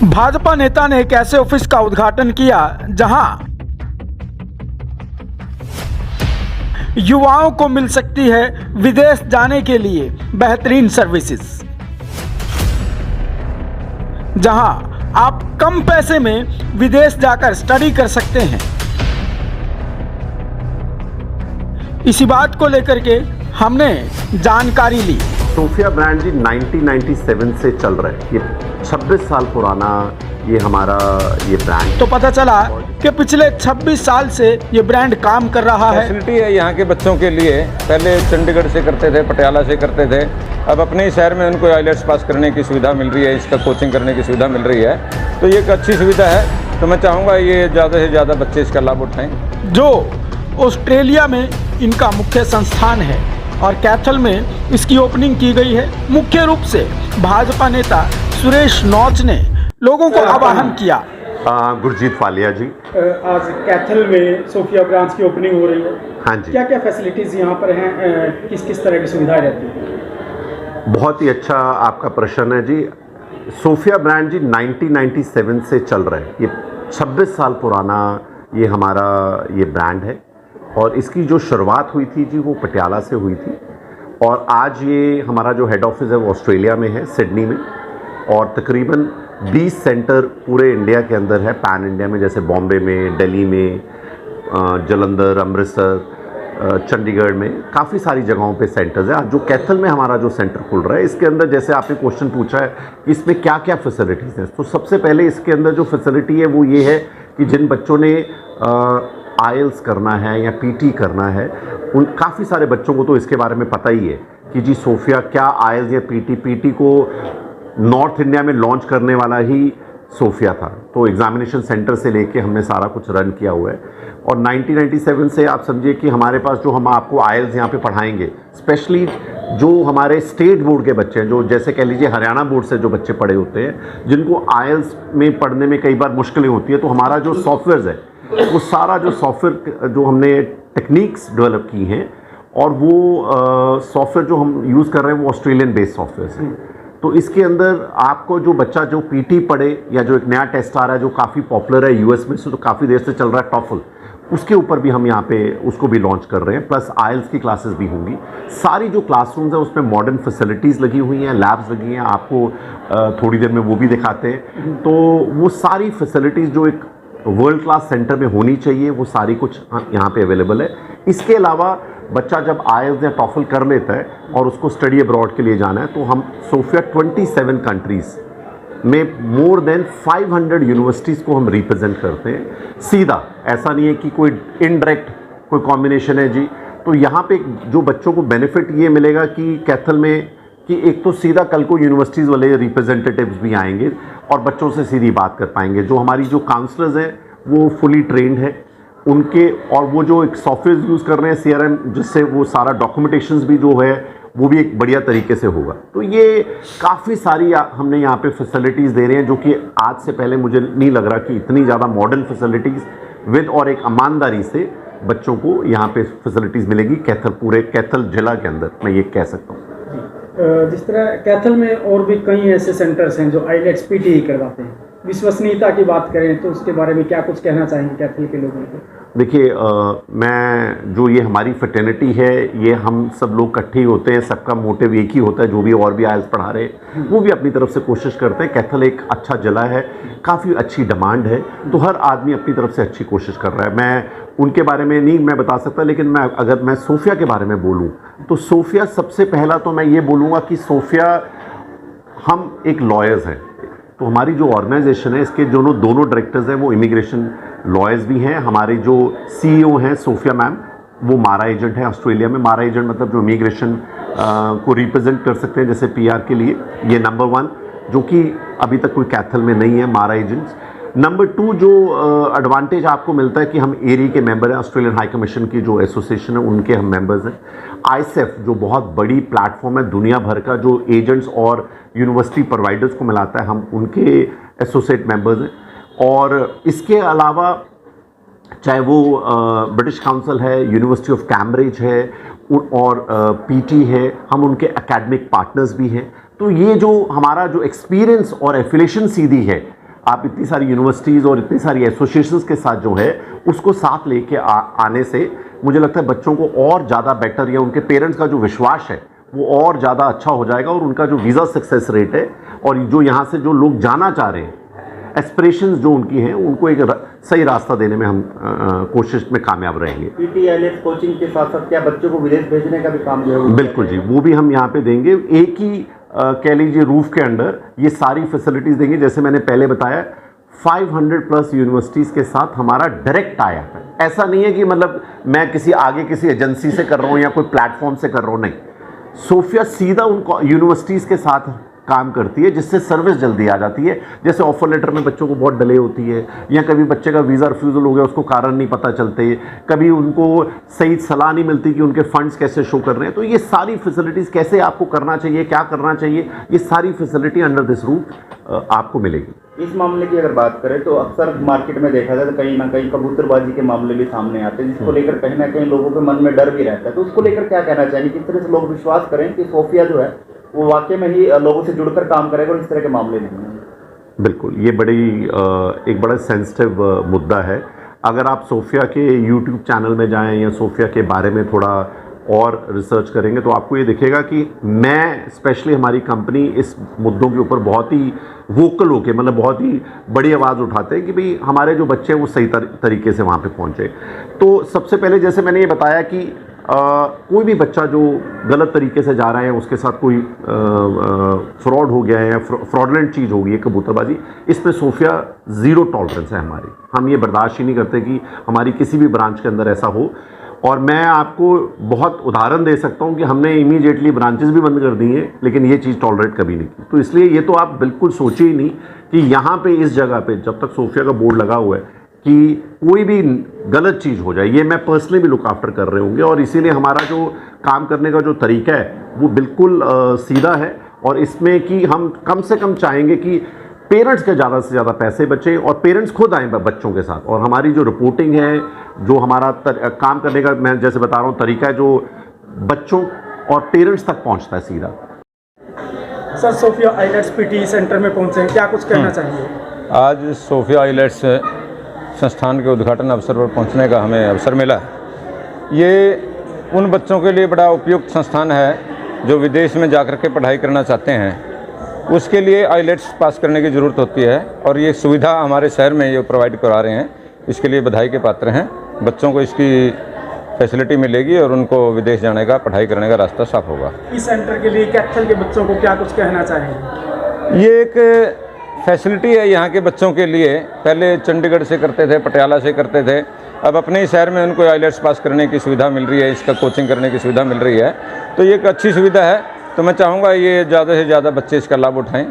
भाजपा नेता ने एक ऐसे ऑफिस का उद्घाटन किया जहां युवाओं को मिल सकती है विदेश जाने के लिए बेहतरीन सर्विसेज, जहां आप कम पैसे में विदेश जाकर स्टडी कर सकते हैं। इसी बात को लेकर के हमने जानकारी ली। सोफिया ब्रांड जी 1997 से चल रहा है, ये 26 साल पुराना ये हमारा ये ब्रांड। तो पता चला कि पिछले 26 साल से ये ब्रांड काम कर रहा है। फैसिलिटी है यहाँ के बच्चों के लिए। पहले चंडीगढ़ से करते थे, पटियाला से करते थे, अब अपने ही शहर में उनको आईलेट्स पास करने की सुविधा मिल रही है, इसका कोचिंग करने की सुविधा मिल रही है। तो ये एक अच्छी सुविधा है, तो मैं चाहूँगा ये ज़्यादा से ज़्यादा बच्चे इसका लाभ उठाएँ। जो ऑस्ट्रेलिया में इनका मुख्य संस्थान है और कैथल में इसकी ओपनिंग की गई है। मुख्य रूप से भाजपा नेता सुरेश नौच ने लोगों को आह्वान किया। गुरजीत फालिया जी, आज कैथल में सोफिया ब्रांच की ओपनिंग हो रही है। हाँ जी, क्या क्या फैसिलिटीज़ यहाँ पर हैं, किस किस तरह की सुविधाएं रहती हैं? बहुत ही अच्छा आपका प्रश्न है जी। सोफिया ब्रांड जी 1997 से चल रहा है, ये 26 साल पुराना ये हमारा ये ब्रांड है और इसकी जो शुरुआत हुई थी जी वो पटियाला से हुई थी और आज ये हमारा जो हेड ऑफिस है वो ऑस्ट्रेलिया में है, सिडनी में, और तकरीबन 20 सेंटर पूरे इंडिया के अंदर है, पैन इंडिया में, जैसे बॉम्बे में, दिल्ली में, जलंधर, अमृतसर, चंडीगढ़ में, काफ़ी सारी जगहों पे सेंटर्स है। जो कैथल में हमारा जो सेंटर खुल रहा है इसके अंदर, जैसे आपने क्वेश्चन पूछा है कि इसमें क्या क्या फैसिलिटीज़ हैं, तो सबसे पहले इसके अंदर जो फैसिलिटी है वो ये है कि जिन बच्चों ने आईएलटीएस करना है या पीटी करना है, उन काफ़ी सारे बच्चों को तो इसके बारे में पता ही है कि जी सोफिया क्या आईएलटीएस या पीटी को नॉर्थ इंडिया में लॉन्च करने वाला ही सोफिया था। तो एग्जामिनेशन सेंटर से लेके हमने सारा कुछ रन किया हुआ है और 1997 से आप समझिए कि हमारे पास जो हम आपको आईएलटीएस यहाँ पे पढ़ाएंगे, स्पेशली जो हमारे स्टेट बोर्ड के बच्चे हैं, जो जैसे कह लीजिए हरियाणा बोर्ड से जो बच्चे पढ़े होते हैं, जिनको आईएलटीएस में पढ़ने में कई बार मुश्किलें होती है, तो हमारा जो सॉफ्टवेयर है वो सारा जो सॉफ्टवेयर जो हमने टेक्निक्स डेवलप की हैं और वो सॉफ्टवेयर जो हम यूज़ कर रहे हैं वो ऑस्ट्रेलियन बेस्ड सॉफ्टवेयर है। तो इसके अंदर आपको जो बच्चा जो पीटी पढ़े या जो एक नया टेस्ट आ रहा है जो काफ़ी पॉपुलर है यूएस में से, तो काफ़ी देर से चल रहा है टॉफल, उसके ऊपर भी हम यहाँ पे उसको भी लॉन्च कर रहे हैं, प्लस आईएलटीएस की क्लासेस भी होंगी। सारी जो क्लासरूम्स हैं उसमें मॉडर्न फैसिलिटीज़ लगी हुई हैं, लैब्स लगी हैं, आपको थोड़ी देर में वो भी दिखाते हैं। तो वो सारी फैसिलिटीज़ जो एक वर्ल्ड क्लास सेंटर में होनी चाहिए वो सारी कुछ यहाँ पे अवेलेबल है। इसके अलावा बच्चा जब आईएलटीएस या टॉफल कर लेता है और उसको स्टडी अब्रॉड के लिए जाना है, तो हम सोफिया 27 कंट्रीज़ में मोर देन 500 यूनिवर्सिटीज़ को हम रिप्रेजेंट करते हैं। सीधा ऐसा नहीं है कि कोई इनडायरेक्ट कोई कॉम्बिनेशन है जी। तो यहाँ पे जो बच्चों को बेनिफिट ये मिलेगा कि कैथल में कि एक तो सीधा कल को यूनिवर्सिटीज़ वाले रिप्रेजेंटेटिव्स भी आएंगे और बच्चों से सीधी बात कर पाएंगे। जो हमारी जो काउंसलर्स हैं वो फुली ट्रेंड है उनके, और वो जो एक सॉफ्टवेयर यूज़ कर रहे हैं सीआरएम, जिससे वो सारा डॉक्यूमेंटेशंस भी जो है वो भी एक बढ़िया तरीके से होगा। तो ये काफ़ी सारी हमने यहाँ पे फैसिलिटीज़ दे रहे हैं, जो कि आज से पहले मुझे नहीं लग रहा कि इतनी ज़्यादा मॉडर्न फैसिलिटीज़ विद और एक ईमानदारी से बच्चों को यहाँ पे फैसिलिटीज़ मिलेगी कैथल, पूरे कैथल जिला के अंदर, मैं ये कह सकता हूँ। जिस तरह कैथल में और भी कई ऐसे सेंटर्स हैं जो आईलेट्स पीटी करवाते हैं, विश्वसनीयता की बात करें तो उसके बारे में क्या कुछ कहना चाहेंगे कैथल के लोगों को? देखिए, मैं जो ये हमारी फ्रेटर्निटी है, ये हम सब लोग इकट्ठे होते हैं, सबका मोटिव एक ही होता है, जो भी और भी आईएलटीएस पढ़ा रहे हैं वो भी अपनी तरफ से कोशिश करते हैं। कैथल एक अच्छा जिला है, काफ़ी अच्छी डिमांड है, तो हर आदमी अपनी तरफ से अच्छी कोशिश कर रहा है। मैं उनके बारे में नहीं मैं बता सकता, लेकिन अगर मैं सोफिया के बारे में बोलूँ तो सोफिया सबसे पहला तो मैं ये बोलूँगा कि सोफिया, हम एक लॉयर्स हैं, तो हमारी जो ऑर्गेनाइजेशन है इसके जो दोनों डायरेक्टर्स हैं वो इमिग्रेशन लॉयर्स भी हैं। हमारे जो सीईओ हैं सोफिया मैम, वो मारा एजेंट है ऑस्ट्रेलिया में। मारा एजेंट मतलब जो इमिग्रेशन को रिप्रेजेंट कर सकते हैं, जैसे पीआर के लिए, ये नंबर 1, जो कि अभी तक कोई कैथल में नहीं है, मारा एजेंट्स। नंबर 2 जो एडवांटेज आपको मिलता है कि हम एरी के मेंबर हैं, ऑस्ट्रेलियन हाई कमीशन की जो एसोसिएशन है उनके हम मेंबर्स हैं। आईसेफ जो बहुत बड़ी प्लेटफॉर्म है दुनिया भर का, जो एजेंट्स और यूनिवर्सिटी प्रोवाइडर्स को मिलाता है, हम उनके एसोसिएट मेंबर्स हैं। और इसके अलावा चाहे वो ब्रिटिश काउंसिल है, यूनिवर्सिटी ऑफ कैम्ब्रिज है और पीटी है, हम उनके एकेडमिक पार्टनर्स भी हैं। तो ये जो हमारा जो एक्सपीरियंस और एफिलिएशन सीधी है आप इतनी सारी यूनिवर्सिटीज़ और इतनी सारी एसोसिएशंस के साथ जो है उसको साथ लेके आने से मुझे लगता है बच्चों को और ज़्यादा बेटर या उनके पेरेंट्स का जो विश्वास है वो और ज़्यादा अच्छा हो जाएगा और उनका जो वीज़ा सक्सेस रेट है और जो यहाँ से जो लोग जाना चाह रहे हैं, एस्पिरेशंस जो उनकी हैं, उनको एक सही रास्ता देने में हम कोशिश में कामयाब रहेंगे। पीटी आईलेट्स कोचिंग के साथ साथ क्या बच्चों को विदेश भेजने का भी काम जो है बिल्कुल जी, वो भी हम यहाँ पे देंगे। एक ही कह लीजिए रूफ के अंडर ये सारी फैसिलिटीज़ देंगे। जैसे मैंने पहले बताया 500 प्लस यूनिवर्सिटीज़ के साथ हमारा डायरेक्ट आया है। ऐसा नहीं है कि मतलब मैं किसी आगे किसी एजेंसी से कर रहा हूँ या कोई प्लेटफॉर्म से कर रहा हूँ, नहीं। सोफिया सीधा उन यूनिवर्सिटीज़ के साथ काम करती है जिससे सर्विस जल्दी आ जाती है। जैसे ऑफर लेटर में बच्चों को बहुत डिले होती है या कभी बच्चे का वीज़ा रिफ्यूज़ल हो गया उसको कारण नहीं पता चलते, कभी उनको सही सलाह नहीं मिलती कि उनके फंड्स कैसे शो कर रहे हैं। तो ये सारी फैसिलिटीज़ कैसे आपको करना चाहिए, क्या करना चाहिए, ये सारी फैसिलिटी अंडर दिस रूफ आपको मिलेगी। इस मामले की अगर बात करें तो अक्सर मार्केट में देखा जाए तो कहीं ना कहीं कबूतरबाजी के मामले भी सामने आते हैं, जिसको लेकर कहीं ना कहीं लोगों के मन में डर भी रहता है। तो उसको लेकर क्या कहना चाहिए, किस तरह से लोग विश्वास करें कि सोफिया जो है वो वाकई में ही लोगों से जुड़कर काम करेगा और इस तरह के मामले नहीं हैं। बिल्कुल, ये एक बड़ा सेंसिटिव मुद्दा है। अगर आप सोफिया के यूट्यूब चैनल में जाएं या सोफिया के बारे में थोड़ा और रिसर्च करेंगे तो आपको ये दिखेगा कि मैं स्पेशली हमारी कंपनी इस मुद्दों के ऊपर बहुत ही वोकल होके, मतलब बहुत ही बड़ी आवाज़ उठाते हैं कि भाई हमारे जो बच्चे हैं वो सही तरीके से वहाँ पे पहुँचे। तो सबसे पहले जैसे मैंने ये बताया कि कोई भी बच्चा जो गलत तरीके से जा रहा है, उसके साथ कोई फ्रॉड हो गया है या फ्रॉडलेंट चीज़ हो गई है, कबूतरबाजी, इस पे सोफिया ज़ीरो टॉलरेंस है हमारी। हम ये बर्दाश्त ही नहीं करते कि हमारी किसी भी ब्रांच के अंदर ऐसा हो। और मैं आपको बहुत उदाहरण दे सकता हूँ कि हमने इमीडिएटली ब्रांचेस भी बंद कर दी हैं, लेकिन ये चीज़ टॉलरेट कभी नहीं की। तो इसलिए ये तो आप बिल्कुल सोचिए ही नहीं कि यहाँ पे इस जगह पे जब तक सोफिया का बोर्ड लगा हुआ है कि कोई भी गलत चीज़ हो जाए, ये मैं पर्सनली भी लुक आफ्टर कर रहे होंगे। और इसीलिए हमारा जो काम करने का जो तरीका है वो बिल्कुल सीधा है और इसमें कि हम कम से कम चाहेंगे कि पेरेंट्स के ज़्यादा से ज़्यादा पैसे बचें और पेरेंट्स खुद आएँ बच्चों के साथ। और हमारी जो रिपोर्टिंग है, जो हमारा काम करने का मैं जैसे बता रहा हूँ तरीका है, जो बच्चों और पेरेंट्स तक पहुँचता है सीधा। Sir, Sophia IELTS PT centre में पहुंचे हैं, क्या कुछ कहना चाहिए? आज सोफिया आईलेट्स संस्थान के उद्घाटन अवसर पर पहुंचने का हमें अवसर मिला। ये उन बच्चों के लिए बड़ा उपयुक्त संस्थान है जो विदेश में जाकर के पढ़ाई करना चाहते हैं। उसके लिए आईलेट्स पास करने की ज़रूरत होती है और ये सुविधा हमारे शहर में ये प्रोवाइड करा रहे हैं। इसके लिए बधाई के पात्र हैं। बच्चों को इसकी फैसिलिटी मिलेगी और उनको विदेश जाने का, पढ़ाई करने का रास्ता साफ होगा। इस सेंटर के लिए कैथल के बच्चों को क्या कुछ कहना चाहेंगे? ये एक फैसिलिटी है यहाँ के बच्चों के लिए। पहले चंडीगढ़ से करते थे, पटियाला से करते थे, अब अपने ही शहर में उनको आईलेट्स पास करने की सुविधा मिल रही है, इसका कोचिंग करने की सुविधा मिल रही है। तो ये एक अच्छी सुविधा है। तो मैं चाहूँगा ये ज़्यादा से ज़्यादा बच्चे इसका लाभ उठाएं।